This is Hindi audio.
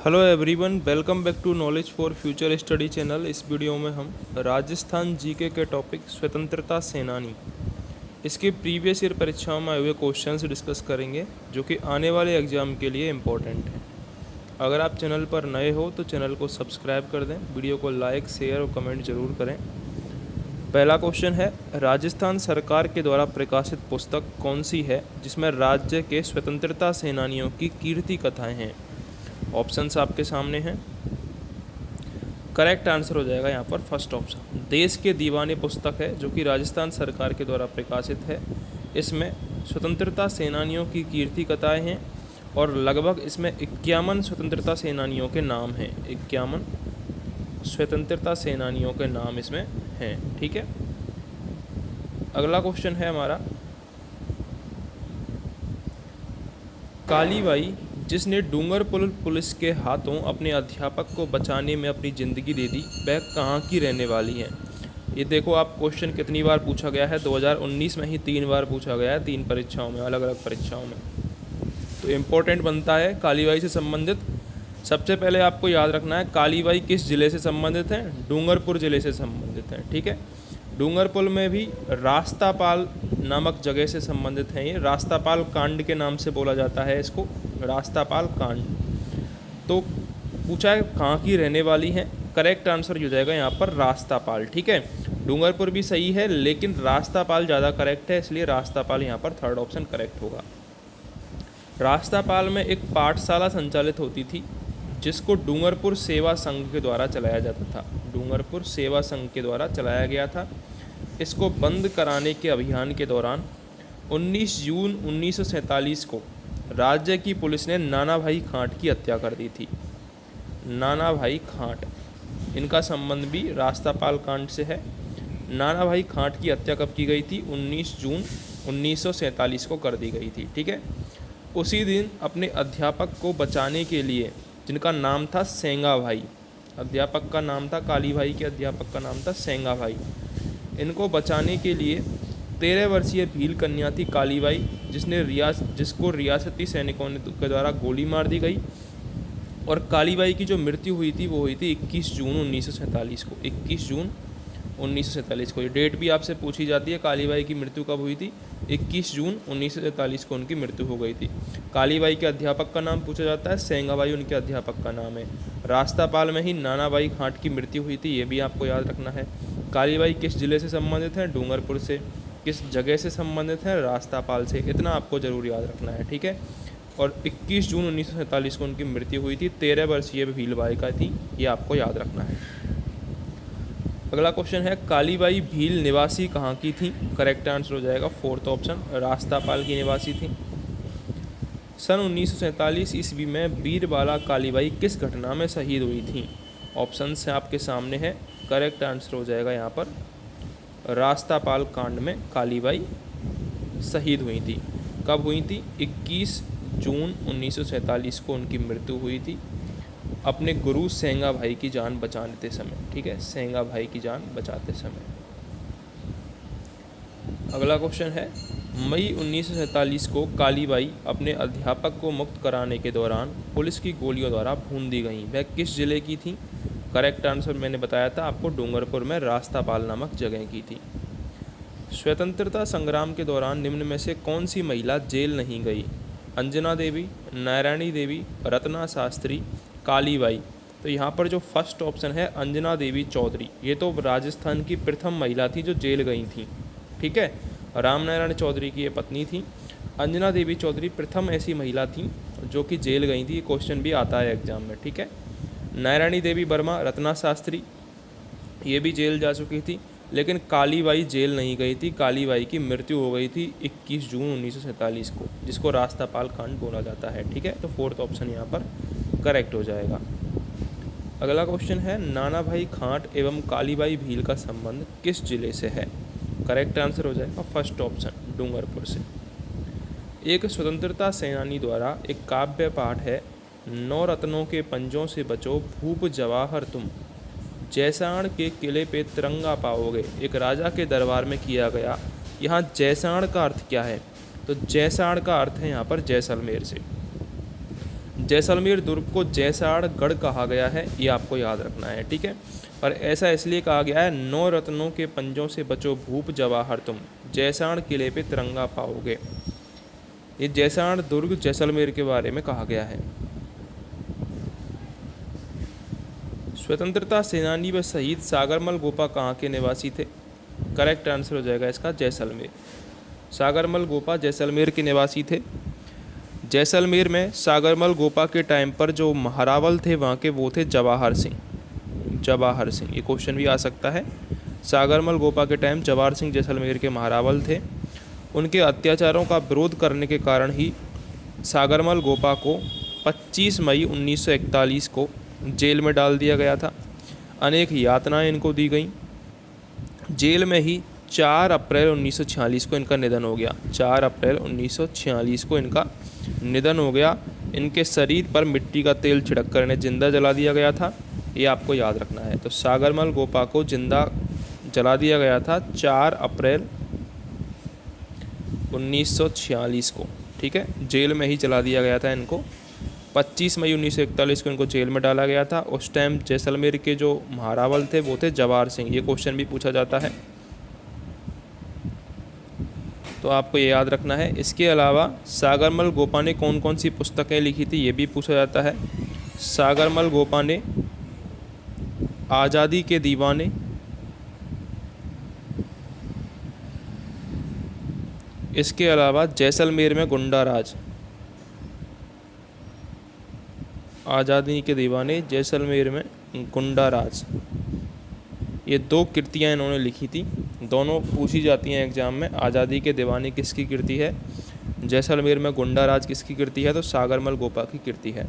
Hello everyone, welcome back to knowledge for future study channel. इस वीडियो में हम राजस्थान जीके के टॉपिक स्वतंत्रता सेनानी इसके प्रीवियस ईयर परीक्षाओं में आए हुए क्वेश्चंस डिस्कस करेंगे जो कि आने वाले एग्जाम के लिए इम्पोर्टेंट हैं। अगर आप चैनल पर नए हो तो चैनल को सब्सक्राइब कर दें, वीडियो को लाइक शेयर और कमेंट ज़रूर करें। पहला क्वेश्चन है, राजस्थान सरकार के द्वारा प्रकाशित पुस्तक कौन सी है जिसमें राज्य के स्वतंत्रता सेनानियों की कीर्ति कथाएँ हैं। ऑप्शंस आपके सामने हैं। करेक्ट आंसर हो जाएगा यहाँ पर फर्स्ट ऑप्शन, देश के दीवाने पुस्तक है जो कि राजस्थान सरकार के द्वारा प्रकाशित है। इसमें स्वतंत्रता सेनानियों की कीर्ति कथाएँ हैं और लगभग इसमें 51 स्वतंत्रता सेनानियों के नाम हैं। 51 स्वतंत्रता सेनानियों के नाम इसमें हैं। ठीक है, अगला क्वेश्चन है हमारा, कालीबाई जिसने डूंगरपुर पुलिस के हाथों अपने अध्यापक को बचाने में अपनी ज़िंदगी दे दी, वह कहाँ की रहने वाली है। ये देखो आप, क्वेश्चन कितनी बार पूछा गया है, 2019 में ही 3 बार पूछा गया है, 3 परीक्षाओं में, अलग अलग परीक्षाओं में। तो इम्पोर्टेंट बनता है कालीबाई से संबंधित। सबसे पहले आपको याद रखना है कालीबाई किस ज़िले से संबंधित है, डूंगरपुर ज़िले से संबंधित है। ठीक है, डूंगरपुर में भी रास्तापाल नामक जगह से संबंधित है। ये रास्तापाल कांड के नाम से बोला जाता है इसको, रास्तापाल कांड। तो पूछा है कहाँ की रहने वाली है, करेक्ट आंसर हो जाएगा यहाँ पर रास्तापाल। ठीक है, डूंगरपुर भी सही है लेकिन रास्तापाल ज़्यादा करेक्ट है, इसलिए रास्तापाल यहाँ पर थर्ड ऑप्शन करेक्ट होगा। रास्तापाल में एक पाठशाला संचालित होती थी जिसको डूंगरपुर सेवा संघ के द्वारा चलाया जाता था। डूंगरपुर सेवा संघ के द्वारा चलाया गया था। इसको बंद कराने के अभियान के दौरान 19 जून 1947 को राज्य की पुलिस ने नानाभाई खांट की हत्या कर दी थी। नानाभाई खांट, इनका संबंध भी रास्तापाल कांड से है। नानाभाई खांट की हत्या कब की गई थी, 19 जून 1947 को कर दी गई थी। ठीक है, उसी दिन अपने अध्यापक को बचाने के लिए, जिनका नाम था सेंगा भाई, अध्यापक का नाम था कालीबाई के अध्यापक का नाम था सेंगा भाई, इनको बचाने के लिए 13 वर्षीय भील कन्या थी कालीबाई, जिसको रियासती सैनिकों के द्वारा गोली मार दी गई। और कालीबाई की जो मृत्यु हुई थी वो हुई थी 21 जून 1947 को। 21 जून 1947 को, ये डेट भी आपसे पूछी जाती है, कालीबाई की मृत्यु कब हुई थी, 21 जून 1947 को उनकी मृत्यु हो गई थी। कालीबाई के अध्यापक का नाम पूछा जाता है, सेंगाबाई उनके अध्यापक का नाम है। रास्तापाल में ही नानाबाई खांट की मृत्यु हुई थी, ये भी आपको याद रखना है। कालीबाई किस जिले से संबंधित है, डूंगरपुर से। किस जगह से संबंधित है, रास्तापाल से। इतना आपको ज़रूर याद रखना है। ठीक है, और 21 जून 1947 को उनकी मृत्यु हुई थी, 13 वर्षीय भीलबाई का थी, ये आपको याद रखना है। अगला क्वेश्चन है, कालीबाई भील निवासी कहाँ की थी, करेक्ट आंसर हो जाएगा फोर्थ ऑप्शन, रास्तापाल की निवासी थी। सन 1947 ईस्वी में बीरबाला कालीबाई किस घटना में शहीद हुई थी। ऑप्शन से आपके सामने है, करेक्ट आंसर हो जाएगा यहाँ पर रास्तापाल कांड में कालीबाई शहीद हुई थी। कब हुई थी, 21 जून 1947 को उनकी मृत्यु हुई थी, अपने गुरु सेंगा भाई की जान बचाते समय। ठीक है, सेंगा भाई की जान बचाते समय। अगला क्वेश्चन है, मई 1947 को कालीबाई अपने अध्यापक को मुक्त कराने के दौरान पुलिस की गोलियों द्वारा भून दी गई, वह किस जिले की थी। करेक्ट आंसर मैंने बताया था आपको, डूंगरपुर में रास्तापाल नामक जगह की थी। स्वतंत्रता संग्राम के दौरान निम्न में से कौन सी महिला जेल नहीं गई, अंजना देवी, नारायणी देवी, रत्ना शास्त्री, कालीबाई। तो यहाँ पर जो फर्स्ट ऑप्शन है अंजना देवी चौधरी, ये तो राजस्थान की प्रथम महिला थी जो जेल गई थी। ठीक है, रामनारायण चौधरी की ये पत्नी थी। अंजना देवी चौधरी प्रथम ऐसी महिला थी जो कि जेल गई थी, क्वेश्चन भी आता है एग्जाम में। ठीक है, नारायणी देवी वर्मा, रत्ना शास्त्री, ये भी जेल जा चुकी थी, लेकिन कालीबाई जेल नहीं गई थी। कालीबाई की मृत्यु हो गई थी 21 जून 1947 को, जिसको रास्तापाल कांड बोला जाता है। ठीक है, तो फोर्थ ऑप्शन यहाँ पर करेक्ट हो जाएगा। अगला क्वेश्चन है, नानाभाई खांट एवं कालीबाई भील का संबंध किस जिले से है। करेक्ट आंसर हो जाएगा फर्स्ट ऑप्शन, डूंगरपुर से। एक स्वतंत्रता सेनानी द्वारा एक काव्य पाठ है, 9 रत्नों के पंजों से बचो भूप जवाहर तुम, जैसाण के किले पे तिरंगा पाओगे, एक राजा के दरबार में किया गया। यहाँ जैसाण का अर्थ क्या है, तो जैसाण का अर्थ है यहाँ पर जैसलमेर से। जैसलमेर दुर्ग को जैसाड़ गढ़ कहा गया है, ये आपको याद रखना है, ठीक है। और ऐसा इसलिए कहा गया है, 9 रत्नों के पंजों से बचो भूप जवाहर तुम, जैसाड़ किले पे तिरंगा पाओगे। ये जैसाड़ दुर्ग जैसलमेर के बारे में कहा गया है। स्वतंत्रता सेनानी व शहीद सागरमल गोपा कहाँ के निवासी थे? करेक्ट आंसर हो जाएगा इसका जैसलमेर। सागरमल गोपा जैसलमेर के निवासी थे। जैसलमेर में सागरमल गोपा के टाइम पर जो महारावल थे वहाँ के, वो थे जवाहर सिंह। जवाहर सिंह, ये क्वेश्चन भी आ सकता है। सागरमल गोपा के टाइम जवाहर सिंह जैसलमेर के महारावल थे। उनके अत्याचारों का विरोध करने के कारण ही सागरमल गोपा को 25 मई 1941 को जेल में डाल दिया गया था। अनेक यातनाएं इनको दी गईं। जेल में ही 4 अप्रैल 1946 को इनका निधन हो गया। 4 अप्रैल 1946 को इनका निधन हो गया। इनके शरीर पर मिट्टी का तेल छिड़क कर इन्हें जिंदा जला दिया गया था, ये आपको याद रखना है। तो सागरमल गोपा को जिंदा जला दिया गया था 4 अप्रैल 1946 को, ठीक है। जेल में ही जला दिया गया था इनको। 25 मई 1941 को इनको जेल में डाला गया था। उस टाइम जैसलमेर के जो महारावल थे वो थे जवाहर सिंह। ये क्वेश्चन भी पूछा जाता है, तो आपको ये याद रखना है। इसके अलावा सागरमल गोपा ने कौन कौन सी पुस्तकें लिखी थी, ये भी पूछा जाता है। सागरमल गोपा ने आज़ादी के दीवाने, इसके अलावा जैसलमेर में गुंडा राज, आज़ादी के दीवाने, जैसलमेर में गुंडा राज, ये 2 कृतियाँ इन्होंने लिखी थी। दोनों पूछी जाती हैं एग्जाम में। आज़ादी के दीवाने किसकी कृति है, जैसलमेर में गुंडा राज किसकी कृति है, तो सागरमल गोपा की कृति है।